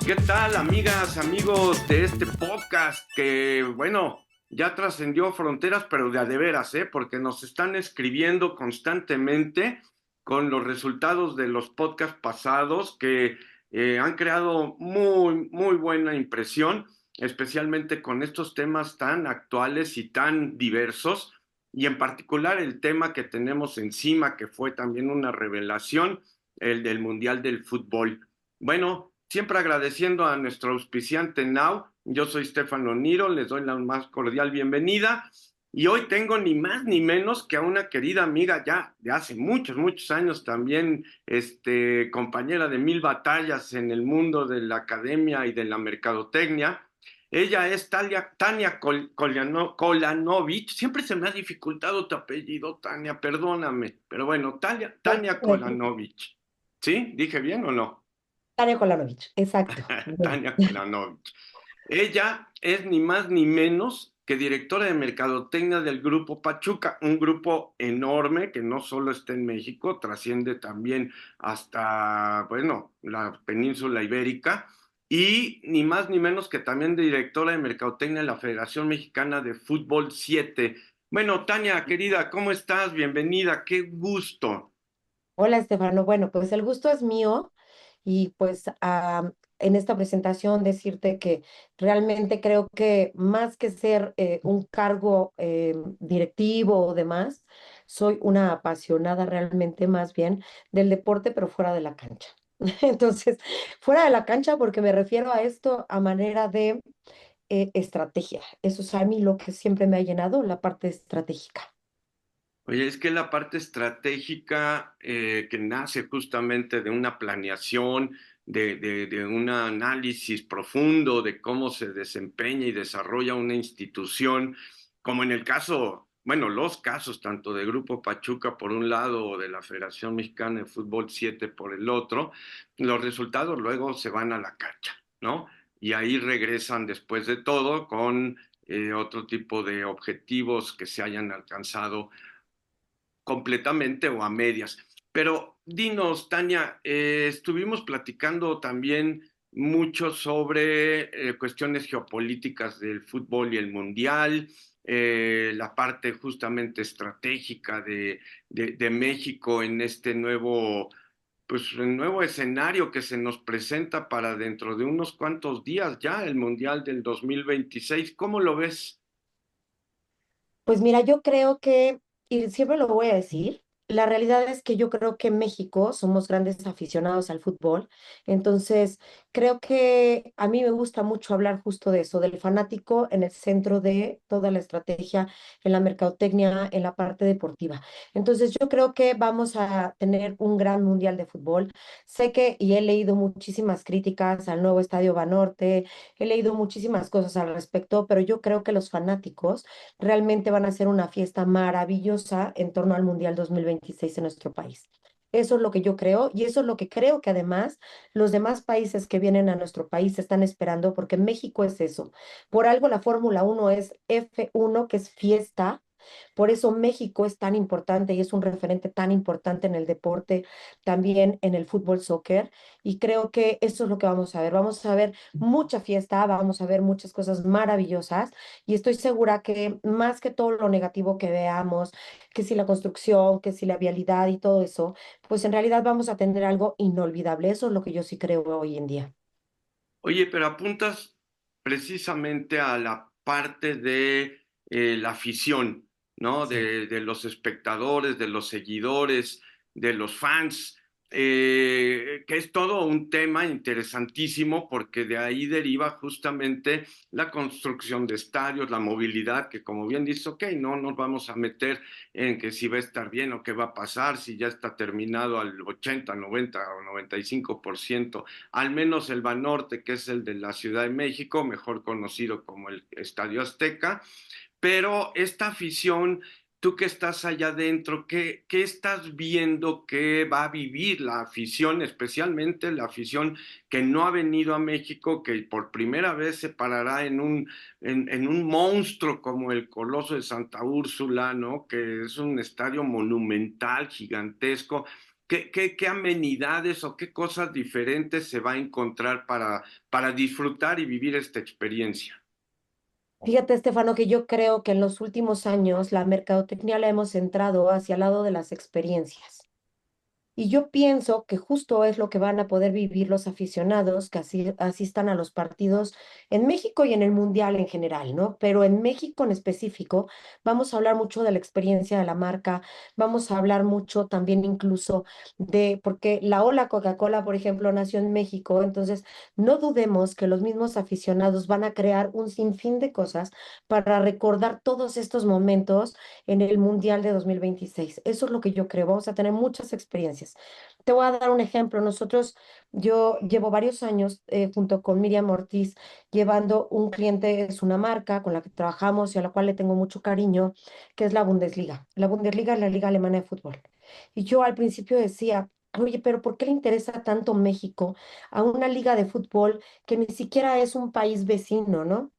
¿Qué tal, amigas, amigos de este podcast que, bueno, ya trascendió fronteras, pero de a de veras, ¿eh? Porque nos están escribiendo constantemente con los resultados de los podcasts pasados que han creado muy buena impresión, especialmente con estos temas tan actuales y tan diversos, y en particular el tema que tenemos encima, que fue también una revelación, el del Mundial del Fútbol. Bueno, siempre agradeciendo a nuestro auspiciante Now. Yo soy Stefano Niro, les doy la más cordial bienvenida. Y hoy tengo ni más ni menos que a una querida amiga ya de hace muchos años también, compañera de mil batallas en el mundo de la academia y de la mercadotecnia. Ella es Tania Kolanovich. Siempre se me ha dificultado tu apellido, Tania, perdóname. Pero bueno, Tania Kolanovich. ¿Sí? ¿Dije bien o no? Tania Kolanovich, exacto. Bien. Tania Kolanovich. Ella es ni más ni menos que directora de mercadotecnia del Grupo Pachuca, un grupo enorme que no solo está en México, trasciende también hasta, bueno, la península ibérica, y ni más ni menos que también directora de mercadotecnia de la Federación Mexicana de Fútbol 7. Bueno, Tania, querida, ¿cómo estás? Bienvenida, qué gusto. Hola, Estefano. Bueno, pues el gusto es mío y pues en esta presentación decirte que realmente creo que más que ser un cargo directivo o demás, soy una apasionada realmente más bien del deporte, pero fuera de la cancha. Entonces, fuera de la cancha porque me refiero a esto a manera de estrategia. Eso es a mí lo que siempre me ha llenado, la parte estratégica. Oye, es que la parte estratégica que nace justamente de una planeación, de un análisis profundo de cómo se desempeña y desarrolla una institución, como en el caso, bueno, los casos tanto de Grupo Pachuca por un lado o de la Federación Mexicana de Fútbol 7 por el otro, los resultados luego se van a la cancha, ¿no? Y ahí regresan después de todo con otro tipo de objetivos que se hayan alcanzado completamente o a medias. Pero dinos, Tania, estuvimos platicando también mucho sobre cuestiones geopolíticas del fútbol y el mundial, la parte justamente estratégica de México en este nuevo, pues, el nuevo escenario que se nos presenta para dentro de unos cuantos días ya, el Mundial del 2026. ¿Cómo lo ves? Pues mira, yo creo que, y siempre lo voy a decir, la realidad es que yo creo que en México somos grandes aficionados al fútbol, entonces creo que a mí me gusta mucho hablar justo de eso, del fanático en el centro de toda la estrategia, en la mercadotecnia, en la parte deportiva. Entonces yo creo que vamos a tener un gran mundial de fútbol. Sé que, y he leído muchísimas críticas al nuevo Estadio Banorte, he leído muchísimas cosas al respecto, pero yo creo que los fanáticos realmente van a ser una fiesta maravillosa en torno al Mundial 2026 en nuestro país. Eso es lo que yo creo y eso es lo que creo que además los demás países que vienen a nuestro país están esperando porque México es eso. Por algo la Fórmula 1 es F1, que es fiesta. Por eso México es tan importante y es un referente tan importante en el deporte, también en el fútbol soccer. Y creo que eso es lo que vamos a ver. Vamos a ver mucha fiesta, vamos a ver muchas cosas maravillosas y estoy segura que más que todo lo negativo que veamos, que si la construcción, que si la vialidad y todo eso, pues en realidad vamos a tener algo inolvidable. Eso es lo que yo sí creo hoy en día. Oye, pero apuntas precisamente a la parte de la afición, ¿no? Sí. De los espectadores, de los seguidores, de los fans, que es todo un tema interesantísimo porque de ahí deriva justamente la construcción de estadios, la movilidad, que como bien dice, ok, no nos vamos a meter en que si va a estar bien o qué va a pasar, si ya está terminado al 80, 90 o 95%, al menos el Banorte, que es el de la Ciudad de México, mejor conocido como el Estadio Azteca, pero esta afición, tú que estás allá adentro, ¿qué estás viendo que va a vivir la afición, especialmente la afición que no ha venido a México, que por primera vez se parará en un monstruo como el Coloso de Santa Úrsula, ¿no? Que es un estadio monumental, gigantesco, qué amenidades o qué cosas diferentes se va a encontrar para disfrutar y vivir esta experiencia? Fíjate, Estefano, que yo creo que en los últimos años la mercadotecnia la hemos centrado hacia el lado de las experiencias. Y yo pienso que justo es lo que van a poder vivir los aficionados que asistan a los partidos en México y en el Mundial en general, ¿no? Pero en México en específico vamos a hablar mucho de la experiencia de la marca, vamos a hablar mucho también incluso porque la ola Coca-Cola, por ejemplo, nació en México, entonces no dudemos que los mismos aficionados van a crear un sinfín de cosas para recordar todos estos momentos en el Mundial de 2026. Eso es lo que yo creo, vamos a tener muchas experiencias. Te voy a dar un ejemplo. Yo llevo varios años junto con Miriam Ortiz llevando un cliente, es una marca con la que trabajamos y a la cual le tengo mucho cariño, que es la Bundesliga. La Bundesliga es la liga alemana de fútbol. Y yo al principio decía, oye, pero ¿por qué le interesa tanto México a una liga de fútbol que ni siquiera es un país vecino, ¿no?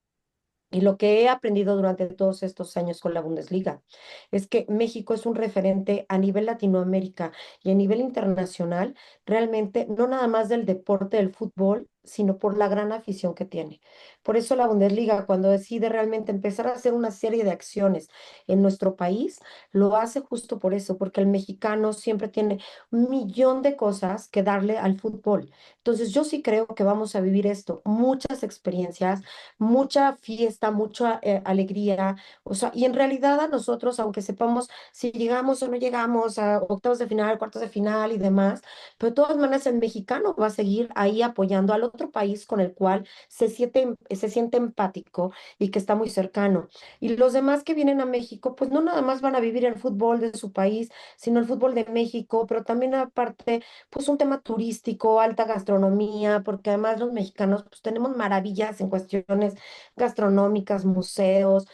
Y lo que he aprendido durante todos estos años con la Bundesliga es que México es un referente a nivel Latinoamérica y a nivel internacional, realmente no nada más del deporte del fútbol, sino por la gran afición que tiene. Por eso la Bundesliga, cuando decide realmente empezar a hacer una serie de acciones en nuestro país, lo hace justo por eso, porque el mexicano siempre tiene un millón de cosas que darle al fútbol. Entonces yo sí creo que vamos a vivir esto, muchas experiencias, mucha fiesta, mucha alegría, o sea, y en realidad a nosotros, aunque sepamos si llegamos o no llegamos a octavos de final, cuartos de final y demás, pero de todas maneras el mexicano va a seguir ahí apoyando al otro país con el cual se siente empático y que está muy cercano. Y los demás que vienen a México, pues no nada más van a vivir el fútbol de su país, sino el fútbol de México, pero también aparte, pues un tema turístico, alta gastronomía, porque además los mexicanos pues tenemos maravillas en cuestiones gastronómicas, museos,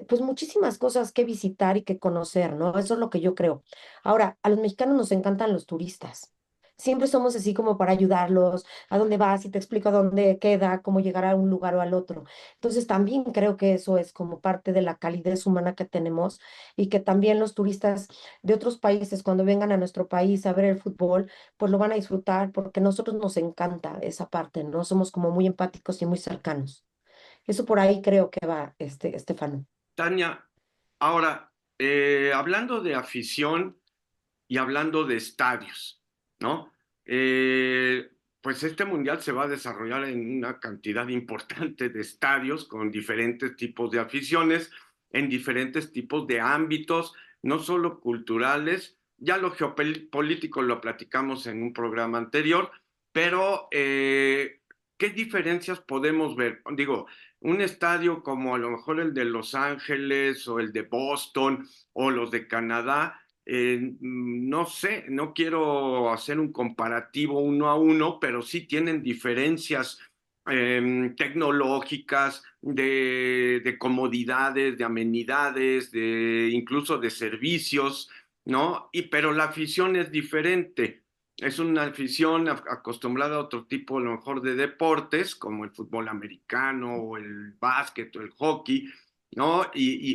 pues muchísimas cosas que visitar y que conocer, ¿no? Eso es lo que yo creo. Ahora, a los mexicanos nos encantan los turistas. Siempre somos así como para ayudarlos, a dónde vas y te explico a dónde queda, cómo llegar a un lugar o al otro. Entonces también creo que eso es como parte de la calidez humana que tenemos y que también los turistas de otros países cuando vengan a nuestro país a ver el fútbol, pues lo van a disfrutar porque a nosotros nos encanta esa parte, ¿no? Somos como muy empáticos y muy cercanos. Eso por ahí creo que va, Estefano. Tania, ahora, hablando de afición y hablando de estadios, ¿no? Eh, pues este mundial se va a desarrollar en una cantidad importante de estadios con diferentes tipos de aficiones, en diferentes tipos de ámbitos, no solo culturales, ya lo geopolítico lo platicamos en un programa anterior, pero ¿qué diferencias podemos ver? Digo, un estadio como a lo mejor el de Los Ángeles o el de Boston o los de Canadá, no sé, no quiero hacer un comparativo uno a uno, pero sí tienen diferencias tecnológicas, de comodidades, de amenidades, incluso de servicios, ¿no? Pero la afición es diferente. Es una afición acostumbrada a otro tipo, a lo mejor, de deportes, como el fútbol americano, o el básquet, o el hockey, ¿no?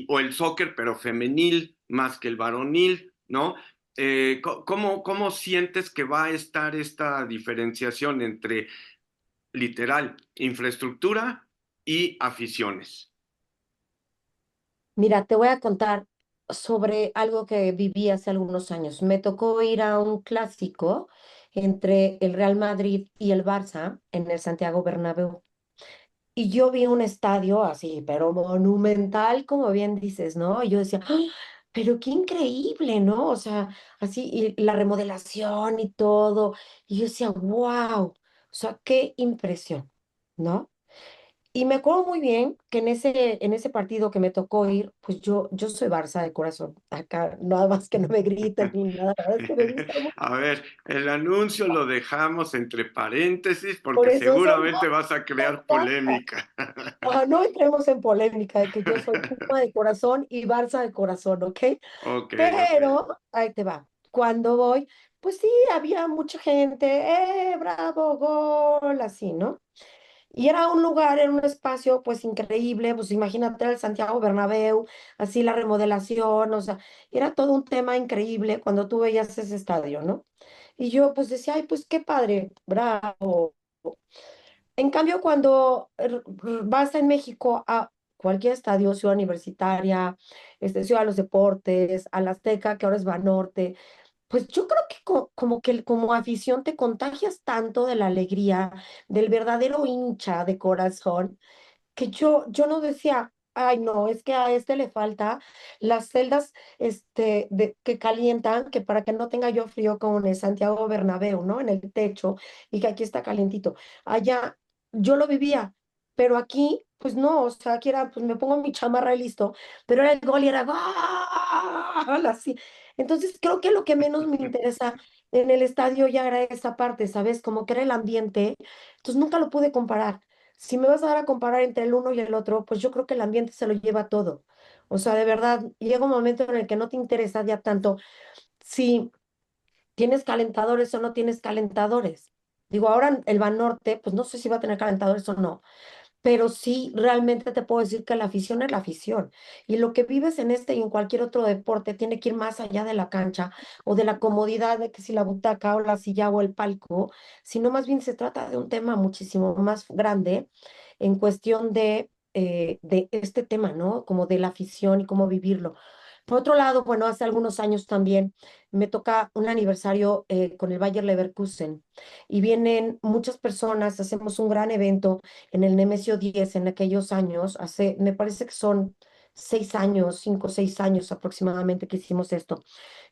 O el soccer, pero femenil más que el varonil, ¿no? ¿Cómo sientes que va a estar esta diferenciación entre literal infraestructura y aficiones? Mira, te voy a contar sobre algo que viví hace algunos años. Me tocó ir a un clásico entre el Real Madrid y el Barça en el Santiago Bernabéu. Y yo vi un estadio así, pero monumental, como bien dices, ¿no? Y yo decía, ¡ah! Pero qué increíble, ¿no? O sea, así, y la remodelación y todo. Y yo decía, wow, o sea, qué impresión, ¿no? Y me acuerdo muy bien que en ese partido que me tocó ir, pues yo soy Barça de corazón. Acá, nada más que no me griten ni nada, la verdad es que me gusta mucho. A ver, el anuncio lo dejamos entre paréntesis Por porque eso, o sea, seguramente vas a me crear encanta. polémica. No entremos en polémica de que yo soy Puma de corazón y Barça de corazón, ¿ok? Ok, ok. Pero ahí te va. Cuando voy, pues sí, había mucha gente, bravo, gol, así, ¿no? Y era un lugar, era un espacio pues increíble, pues imagínate el Santiago Bernabéu, así la remodelación, o sea, era todo un tema increíble cuando tú veías ese estadio, ¿no? Y yo pues decía, ay, pues qué padre, bravo. En cambio, cuando vas en México a cualquier estadio, Ciudad Universitaria, Ciudad de los Deportes, al Azteca, que ahora es Banorte, pues yo creo que como que como afición te contagias tanto de la alegría, del verdadero hincha de corazón, que yo no decía, ay, no, es que a este le falta las celdas que calientan, que para que no tenga yo frío como en el Santiago Bernabéu, ¿no? En el techo, y que aquí está calientito. Allá yo lo vivía, pero aquí, pues no, o sea, aquí era, pues me pongo mi chamarra y listo, pero era el gol y era ¡gol! Así. Entonces creo que lo que menos me interesa en el estadio ya era esa parte, ¿sabes? Como que era el ambiente, entonces nunca lo pude comparar. Si me vas a dar a comparar entre el uno y el otro, pues yo creo que el ambiente se lo lleva todo. O sea, de verdad, llega un momento en el que no te interesa ya tanto si tienes calentadores o no tienes calentadores. Digo, ahora el Banorte, pues no sé si va a tener calentadores o no, pero sí realmente te puedo decir que la afición es la afición. Y lo que vives en este y en cualquier otro deporte tiene que ir más allá de la cancha o de la comodidad de que si la butaca o la silla o el palco, sino más bien se trata de un tema muchísimo más grande en cuestión de este tema, ¿no? Como de la afición y cómo vivirlo. Por otro lado, bueno, hace algunos años también me toca un aniversario con el Bayer Leverkusen y vienen muchas personas, hacemos un gran evento en el Nemesio 10 en aquellos años, me parece que son 6 años, 5 o 6 años aproximadamente que hicimos esto.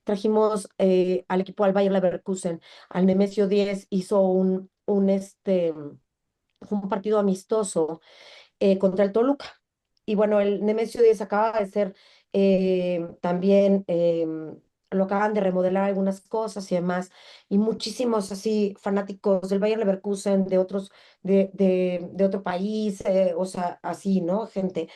Trajimos al equipo al Bayer Leverkusen, al Nemesio 10 hizo un partido amistoso contra el Toluca. Y bueno, el Nemesio 10 acaba de ser también, lo acaban de remodelar algunas cosas y demás, y muchísimos así fanáticos del Bayer Leverkusen, de otros, de otro país, o sea, así, ¿no? Gente.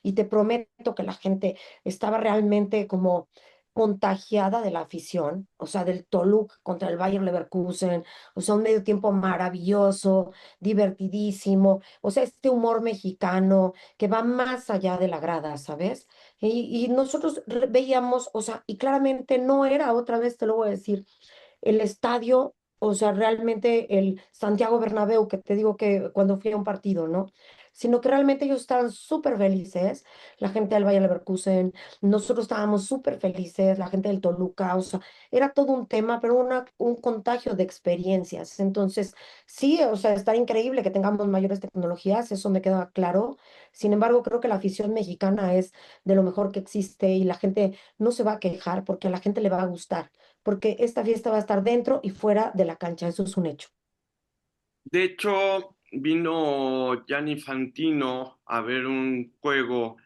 Y te prometo que la gente estaba realmente como contagiada de la afición, o sea, del Toluca contra el Bayer Leverkusen, o sea, un medio tiempo maravilloso, divertidísimo, o sea, este humor mexicano que va más allá de la grada, ¿sabes? Y nosotros veíamos, o sea, y claramente no era, otra vez te lo voy a decir, el estadio, o sea, realmente el Santiago Bernabéu, que te digo que cuando fui a un partido, ¿no? Sino que realmente ellos estaban súper felices, la gente del Bayer Leverkusen, nosotros estábamos súper felices, la gente del Toluca, o sea, era todo un tema, pero un contagio de experiencias. Entonces, sí, o sea, está increíble que tengamos mayores tecnologías, eso me queda claro. Sin embargo, creo que la afición mexicana es de lo mejor que existe y la gente no se va a quejar porque a la gente le va a gustar porque esta fiesta va a estar dentro y fuera de la cancha, eso es un hecho. De hecho, vino Gianni Infantino a ver un juego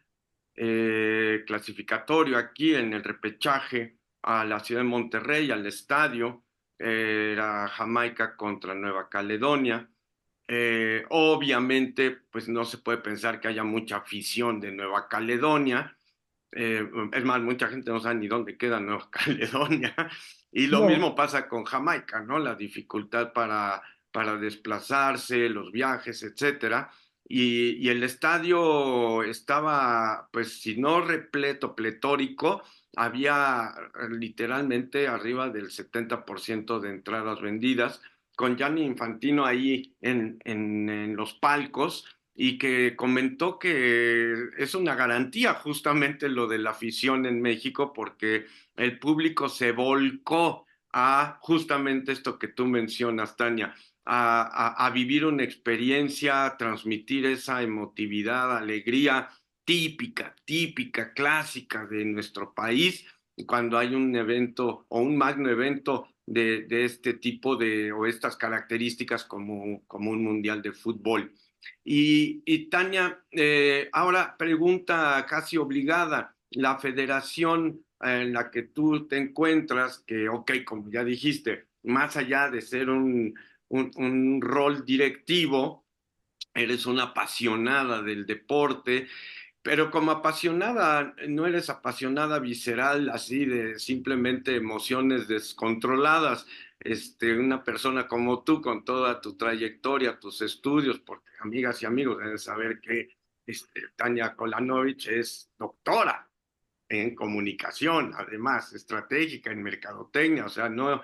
clasificatorio aquí en el repechaje a la ciudad de Monterrey, al estadio. Era Jamaica contra Nueva Caledonia. Obviamente, pues no se puede pensar que haya mucha afición de Nueva Caledonia. Es más, mucha gente no sabe ni dónde queda Nueva Caledonia. Y lo No, mismo pasa con Jamaica, ¿no? La dificultad para desplazarse, los viajes, etcétera. Y el estadio estaba, pues, si no repleto, pletórico, había literalmente arriba del 70% de entradas vendidas, con Gianni Infantino ahí en los palcos y que comentó que es una garantía justamente lo de la afición en México porque el público se volcó a justamente esto que tú mencionas, Tania, a vivir una experiencia, a transmitir esa emotividad, alegría típica, clásica de nuestro país cuando hay un evento o un magno evento de este tipo o estas características como un mundial de fútbol. Y Tania, ahora pregunta casi obligada, la federación en la que tú te encuentras, que, ok, como ya dijiste, más allá de ser un rol directivo, eres una apasionada del deporte, pero como apasionada, no eres apasionada visceral, así de simplemente emociones descontroladas. Una persona como tú, con toda tu trayectoria, tus estudios, porque amigas y amigos deben saber que Tania Kolanovich es doctora. en comunicación, además, estratégica, en mercadotecnia, o sea, no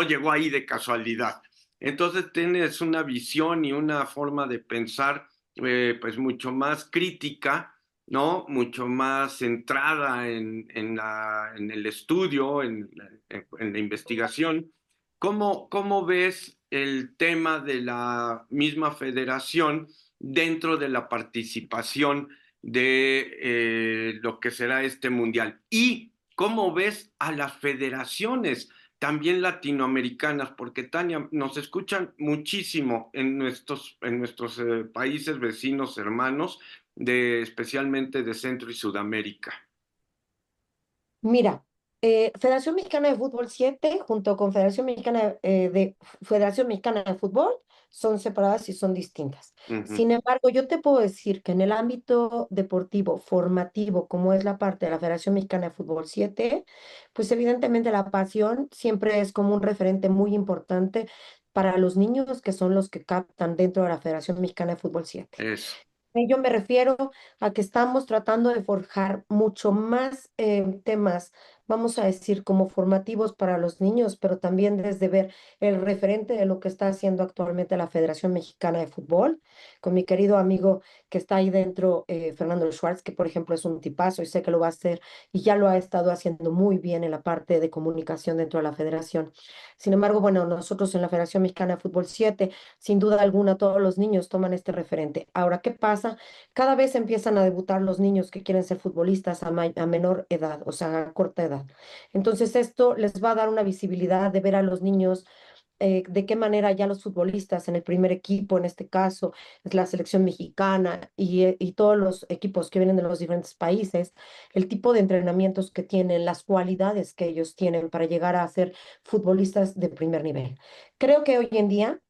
llegó ahí de casualidad. Entonces tienes una visión y una forma de pensar pues mucho más crítica, ¿no? Mucho más centrada en el estudio, en la investigación. ¿Cómo ves el tema de la misma federación dentro de la participación de lo que será este mundial? ¿Y cómo ves a las federaciones también latinoamericanas? Porque Tania, nos escuchan muchísimo en nuestros países vecinos, hermanos, especialmente de Centro y Sudamérica. Mira, Federación Mexicana de Fútbol 7 junto con Federación Mexicana de Fútbol son separadas y son distintas. Ujú. Sin embargo, yo te puedo decir que en el ámbito deportivo, formativo, como es la parte de la Federación Mexicana de Fútbol 7, pues evidentemente la pasión siempre es como un referente muy importante para los niños que son los que captan dentro de la Federación Mexicana de Fútbol 7. Eso. Yo me refiero a que estamos tratando de forjar mucho más temas, vamos a decir, como formativos para los niños, pero también desde ver el referente de lo que está haciendo actualmente la Federación Mexicana de Fútbol, con mi querido amigo que está ahí dentro, Fernando Schwartz, que por ejemplo es un tipazo y sé que lo va a hacer y ya lo ha estado haciendo muy bien en la parte de comunicación dentro de la federación. Sin embargo, bueno, nosotros en la Federación Mexicana de Fútbol 7 sin duda alguna, todos los niños toman este referente. Ahora, ¿qué pasa? Cada vez empiezan a debutar los niños que quieren ser futbolistas a menor edad, o sea, a corta edad. Entonces, esto les va a dar una visibilidad de ver a los niños de qué manera ya los futbolistas en el primer equipo, en este caso, es la selección mexicana y todos los equipos que vienen de los diferentes países, el tipo de entrenamientos que tienen, las cualidades que ellos tienen para llegar a ser futbolistas de primer nivel. Creo que hoy en día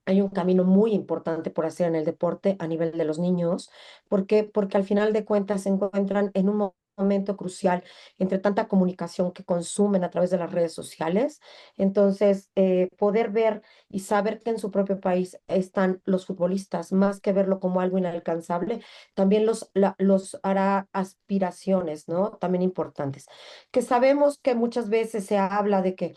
hay un camino muy importante por hacer en el deporte a nivel de los niños. ¿Por qué? Porque al final de cuentas se encuentran en un momento crucial entre tanta comunicación que consumen a través de las redes sociales. Entonces, poder ver y saber que en su propio país están los futbolistas, más que verlo como algo inalcanzable, también los hará aspiraciones, ¿no? También importantes. Que sabemos que muchas veces se habla de que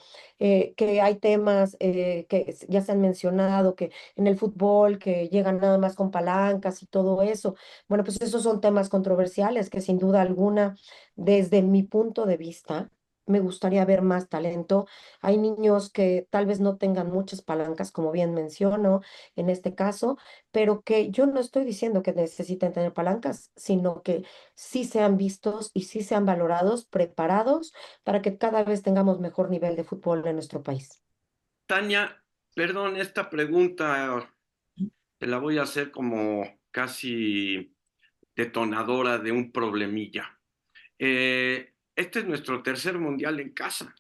hay temas que ya se han mencionado, que en el fútbol, que llegan nada más con palancas y todo eso. Bueno, pues esos son temas controversiales que sin duda alguna, desde mi punto de vista, me gustaría ver más talento. Hay niños que tal vez no tengan muchas palancas, como bien menciono en este caso, pero que yo no estoy diciendo que necesiten tener palancas, sino que sí sean vistos y sí sean valorados, preparados para que cada vez tengamos mejor nivel de fútbol en nuestro país. Tania, perdón, esta pregunta te la voy a hacer como casi detonadora de un problemilla. Este es nuestro tercer mundial en casa.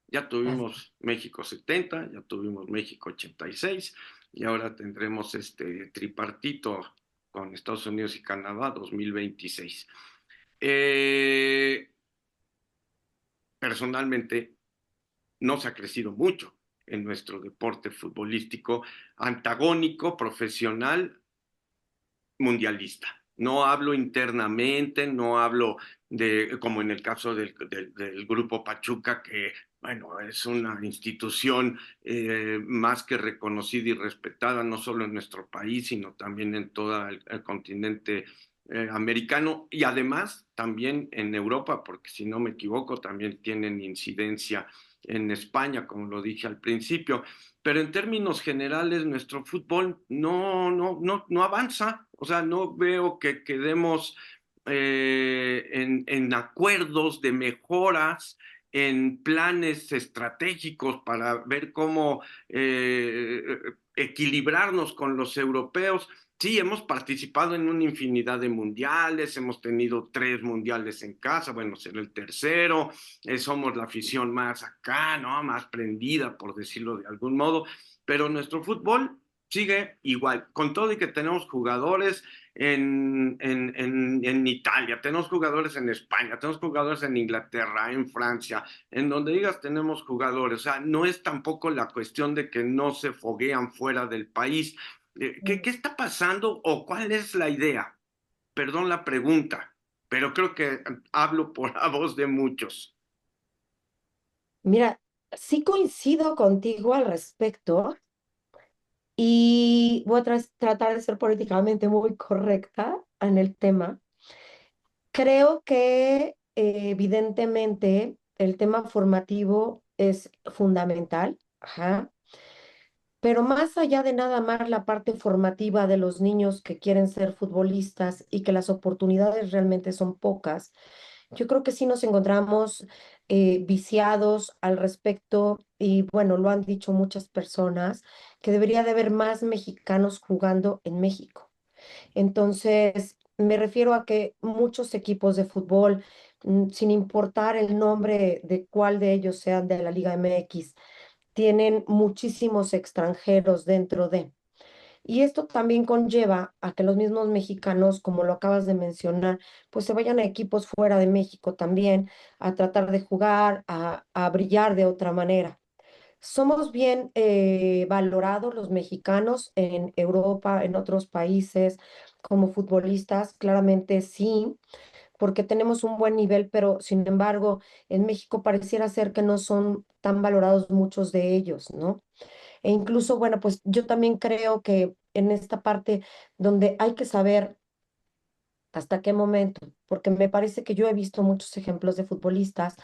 Ya Así tuvimos México 70, ya tuvimos México 86 y ahora tendremos este tripartito con Estados Unidos y Canadá 2026. Eh, Personalmente no se ha crecido mucho en nuestro deporte futbolístico antagónico, profesional, mundialista. No hablo internamente, no hablo como en el caso del Grupo Pachuca, que, bueno, es una institución más que reconocida y respetada, no solo en nuestro país, sino también en todo el continente americano y además también en Europa, porque si no me equivoco, también tienen incidencia en España, como lo dije al principio. Pero en términos generales nuestro fútbol no avanza, o sea, no veo que quedemos en acuerdos de mejoras, en planes estratégicos para ver cómo equilibrarnos con los europeos. Sí, hemos participado en una infinidad de mundiales, hemos tenido 3 mundiales en casa, bueno, será el tercero, somos la afición más acá, ¿no? Más prendida, por decirlo de algún modo, pero nuestro fútbol sigue igual, con todo y que tenemos jugadores en Italia, tenemos jugadores en España, tenemos jugadores en Inglaterra, en Francia, en donde digas tenemos jugadores, o sea, no es tampoco la cuestión de que no se foguean fuera del país. ¿Qué está pasando o cuál es la idea? Perdón la pregunta. pero creo que hablo por la voz de muchos. Mira, sí coincido contigo al respecto y voy a tratar de ser políticamente muy correcta en el tema. Creo que evidentemente el tema formativo es fundamental, ajá, pero más allá de nada más la parte formativa de los niños que quieren ser futbolistas y que las oportunidades realmente son pocas, yo creo que sí nos encontramos viciados al respecto y bueno, lo han dicho muchas personas, que debería de haber más mexicanos jugando en México. Entonces, me refiero a que muchos equipos de fútbol, sin importar el nombre de cuál de ellos sean de la Liga MX, tienen muchísimos extranjeros dentro de. Y esto también conlleva a que los mismos mexicanos, como lo acabas de mencionar, pues se vayan a equipos fuera de México también, a tratar de jugar, a brillar de otra manera. Somos bien valorados los mexicanos en Europa, en otros países, como futbolistas, claramente sí, porque tenemos un buen nivel, pero sin embargo, en México pareciera ser que no son tan valorados muchos de ellos, ¿no? E incluso, bueno, pues yo también creo que en esta parte donde hay que saber hasta qué momento, porque me parece que yo he visto muchos ejemplos de futbolistas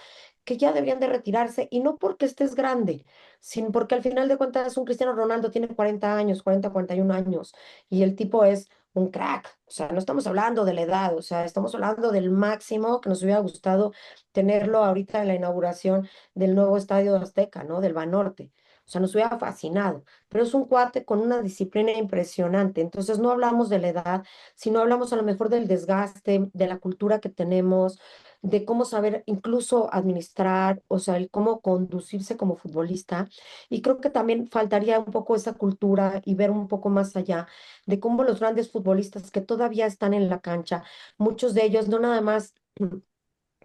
que ya deberían de retirarse y no porque estés grande, sino porque al final de cuentas un Cristiano Ronaldo tiene 40 años, 41 años y el tipo es un crack, o sea, no estamos hablando de la edad, o sea, estamos hablando del máximo que nos hubiera gustado tenerlo ahorita en la inauguración del nuevo estadio Azteca, ¿no? Del Banorte. O sea, nos hubiera fascinado, pero es un cuate con una disciplina impresionante. Entonces, no hablamos de la edad, si no hablamos a lo mejor del desgaste, de la cultura que tenemos, de cómo saber incluso administrar, o sea, el cómo conducirse como futbolista. Y creo que también faltaría un poco esa cultura y ver un poco más allá de cómo los grandes futbolistas que todavía están en la cancha, muchos de ellos no nada más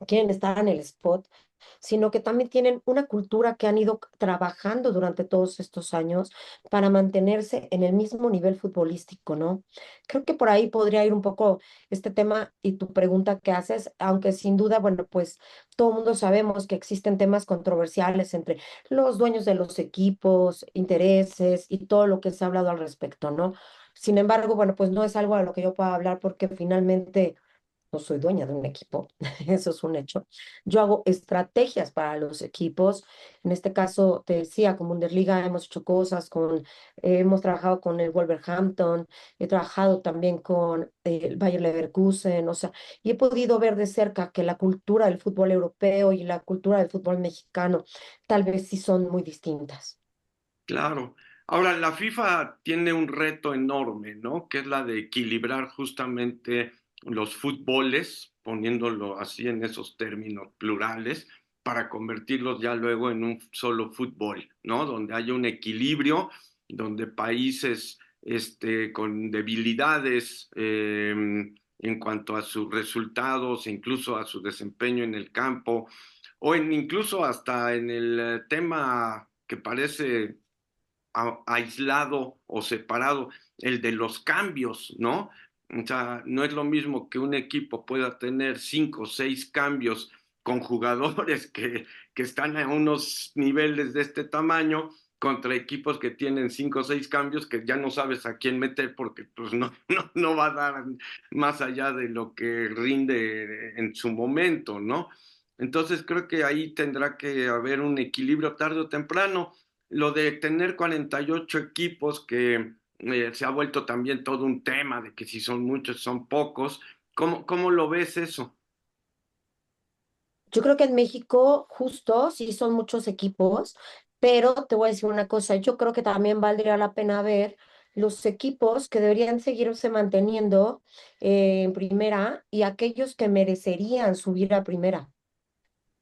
quieren estar en el spot, sino que también tienen una cultura que han ido trabajando durante todos estos años para mantenerse en el mismo nivel futbolístico, ¿no? Creo que por ahí podría ir un poco este tema y tu pregunta que haces, aunque sin duda, bueno, pues todo el mundo sabemos que existen temas controversiales entre los dueños de los equipos, intereses y todo lo que se ha hablado al respecto, ¿no? Sin embargo, bueno, pues no es algo a lo que yo pueda hablar porque finalmente no soy dueña de un equipo, eso es un hecho. Yo hago estrategias para los equipos. En este caso, te decía, con Bundesliga hemos hecho cosas hemos trabajado con el Wolverhampton, he trabajado también con el Bayer Leverkusen, o sea, y he podido ver de cerca que la cultura del fútbol europeo y la cultura del fútbol mexicano tal vez sí son muy distintas. Claro. Ahora, la FIFA tiene un reto enorme, ¿no? Que es la de equilibrar justamente los fútboles, poniéndolo así en esos términos plurales, para convertirlos ya luego en un solo fútbol, ¿no? Donde haya un equilibrio, donde países con debilidades en cuanto a sus resultados, incluso a su desempeño en el campo, o incluso hasta en el tema que parece aislado o separado, el de los cambios, ¿no? O sea, no es lo mismo que un equipo pueda tener 5 o 6 cambios con jugadores que están a unos niveles de este tamaño contra equipos que tienen 5 o 6 cambios que ya no sabes a quién meter porque pues no va a dar más allá de lo que rinde en su momento, ¿no? Entonces creo que ahí tendrá que haber un equilibrio tarde o temprano. Lo de tener 48 equipos que se ha vuelto también todo un tema de que si son muchos, son pocos. ¿Cómo lo ves eso? Yo creo que en México, justo, sí son muchos equipos, pero te voy a decir una cosa, yo creo que también valdría la pena ver los equipos que deberían seguirse manteniendo en primera y aquellos que merecerían subir a primera.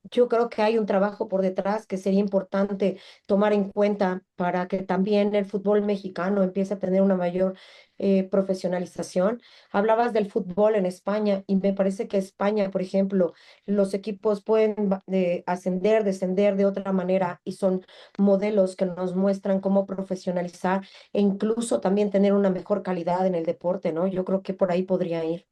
Yo creo que hay un trabajo por detrás que sería importante tomar en cuenta para que también el fútbol mexicano empiece a tener una mayor profesionalización. Hablabas del fútbol en España y me parece que España, por ejemplo, los equipos pueden ascender, descender de otra manera y son modelos que nos muestran cómo profesionalizar e incluso también tener una mejor calidad en el deporte, ¿no? Yo creo que por ahí podría ir.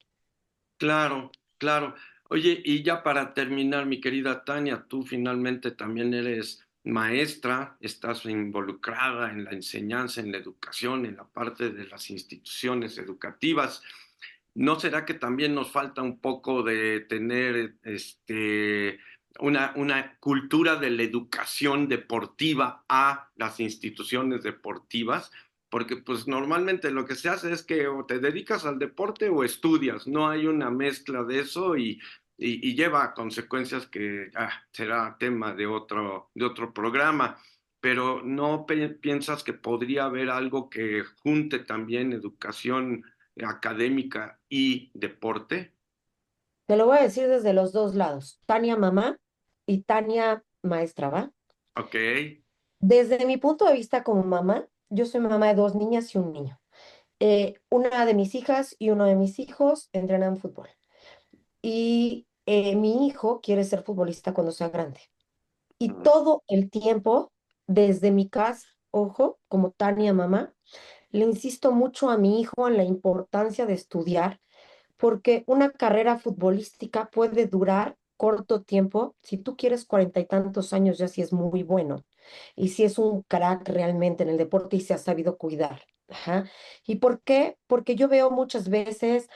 Claro, Claro. Oye, y ya para terminar, mi querida Tania, tú finalmente también eres maestra, estás involucrada en la enseñanza, en la educación, en la parte de las instituciones educativas. ¿No será que también nos falta un poco de tener una cultura de la educación deportiva a las instituciones deportivas? Porque pues normalmente lo que se hace es que o te dedicas al deporte o estudias, no hay una mezcla de eso y lleva a consecuencias que será tema de otro programa, pero ¿no piensas que podría haber algo que junte también educación académica y deporte? Te lo voy a decir desde los dos lados, Tania mamá y Tania maestra, ¿va? Ok. Desde mi punto de vista como mamá, yo soy mamá de dos niñas y un niño. Una de mis hijas y uno de mis hijos entrenan fútbol. Y mi hijo quiere ser futbolista cuando sea grande. Y Mm. todo el tiempo, desde mi casa, ojo, como Tania mamá, le insisto mucho a mi hijo en la importancia de estudiar, porque una carrera futbolística puede durar corto tiempo. Si tú quieres 40 y tantos años, ya sí es muy bueno. Y si es un crack realmente en el deporte y se ha sabido cuidar. Ajá. ¿Y por qué? Porque yo veo muchas veces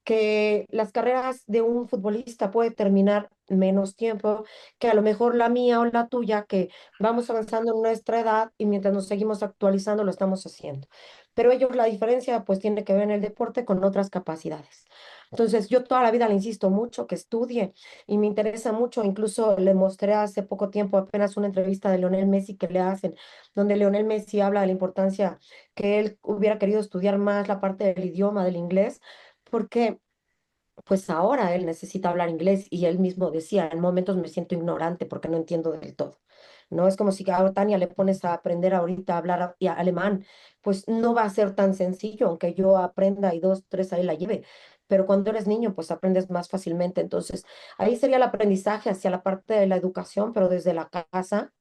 que las carreras de un futbolista puede terminar menos tiempo que a lo mejor la mía o la tuya, que vamos avanzando en nuestra edad y mientras nos seguimos actualizando lo estamos haciendo. Pero ellos la diferencia pues tiene que ver en el deporte con otras capacidades. Entonces, yo toda la vida le insisto mucho que estudie y me interesa mucho. Incluso le mostré hace poco tiempo apenas una entrevista de Lionel Messi que le hacen, donde Lionel Messi habla de la importancia que él hubiera querido estudiar más la parte del idioma, del inglés, porque pues ahora él necesita hablar inglés y él mismo decía, en momentos me siento ignorante porque no entiendo del todo. No es como si a Tania le pones a aprender ahorita a hablar alemán, pues no va a ser tan sencillo, aunque yo aprenda y dos, tres ahí la lleve. Pero cuando eres niño, pues aprendes más fácilmente. Entonces, ahí sería el aprendizaje hacia la parte de la educación, pero desde la casa.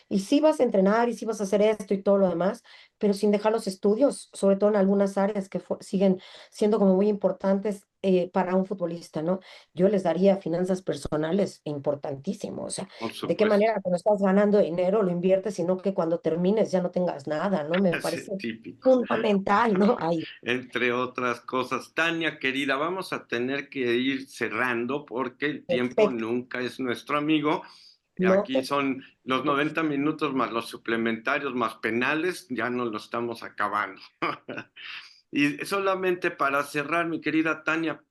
Y sí vas a entrenar y sí vas a hacer esto y todo lo demás, pero sin dejar los estudios, sobre todo en algunas áreas que siguen siendo como muy importantes para un futbolista, ¿no? Yo les daría finanzas personales importantísimo, o sea, Por ¿de qué supuesto. manera cuando estás ganando dinero lo inviertes, sino que cuando termines ya no tengas nada, ¿no? Me Sí, parece típico. fundamental, ¿no? Ahí, Entre otras cosas. Tania, querida, vamos a tener que ir cerrando porque el tiempo perfecto, nunca es nuestro amigo. no Aquí te son los preocupes. 90 minutos más los suplementarios más penales, ya no lo estamos acabando. Y solamente para cerrar, mi querida Tania,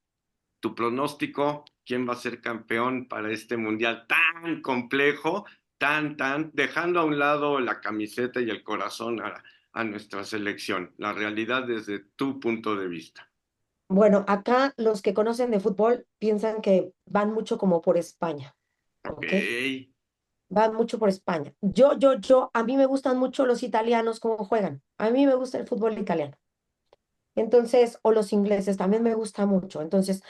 tu pronóstico, quién va a ser campeón para este mundial tan complejo, dejando a un lado la camiseta y el corazón a nuestra selección, la realidad desde tu punto de vista. Bueno, acá los que conocen de fútbol piensan que van mucho como por España, Ok, ¿ok? Van mucho por España. A mí me gustan mucho los italianos cómo juegan. A mí me gusta el fútbol italiano. Entonces, o los ingleses también me gusta mucho. Entonces,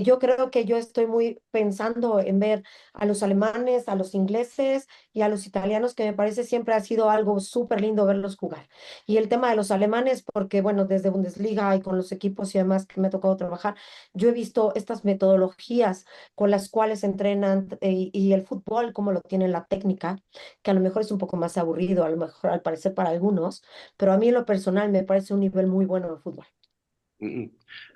yo creo que yo estoy muy pensando en ver a los alemanes, a los ingleses y a los italianos, que me parece siempre ha sido algo súper lindo verlos jugar. Y el tema de los alemanes, porque bueno, desde Bundesliga y con los equipos y demás que me ha tocado trabajar, yo he visto estas metodologías con las cuales entrenan y el fútbol, como lo tienen la técnica, que a lo mejor es un poco más aburrido, a lo mejor al parecer para algunos, pero a mí en lo personal me parece un nivel muy bueno de fútbol. mm,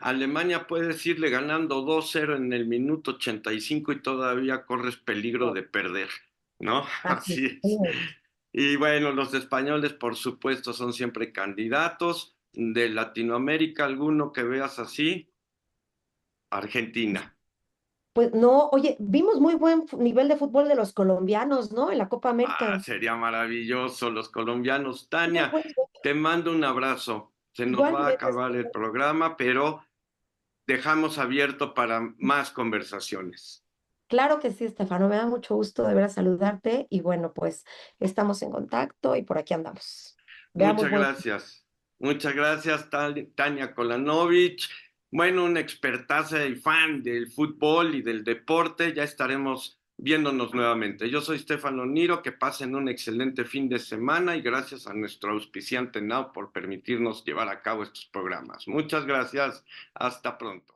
Alemania puedes irle ganando 2-0 en el minuto 85 y todavía corres peligro de perder, ¿no? Así Así es. es. Y bueno, los españoles, por supuesto, son siempre candidatos. De Latinoamérica, alguno que veas así, Argentina. Pues no, oye, vimos muy buen nivel de fútbol de los colombianos, ¿no? En la Copa América. Sería maravilloso, los colombianos. Muy Tania, buen nivel. te mando un abrazo. Se nos va a Igualmente, acabar el programa, pero dejamos abierto para más conversaciones. claro que sí, Estefano, me da mucho gusto de ver a saludarte y bueno, pues estamos en contacto y por aquí andamos. Veamos Muchas buen. gracias. Muchas gracias, Tania Kolanovich. Bueno, una expertaza y fan del fútbol y del deporte. Ya estaremos viéndonos nuevamente. Yo soy Stefano Niro. Que pasen un excelente fin de semana y gracias a nuestro auspiciante Now por permitirnos llevar a cabo estos programas. Muchas gracias. Hasta pronto.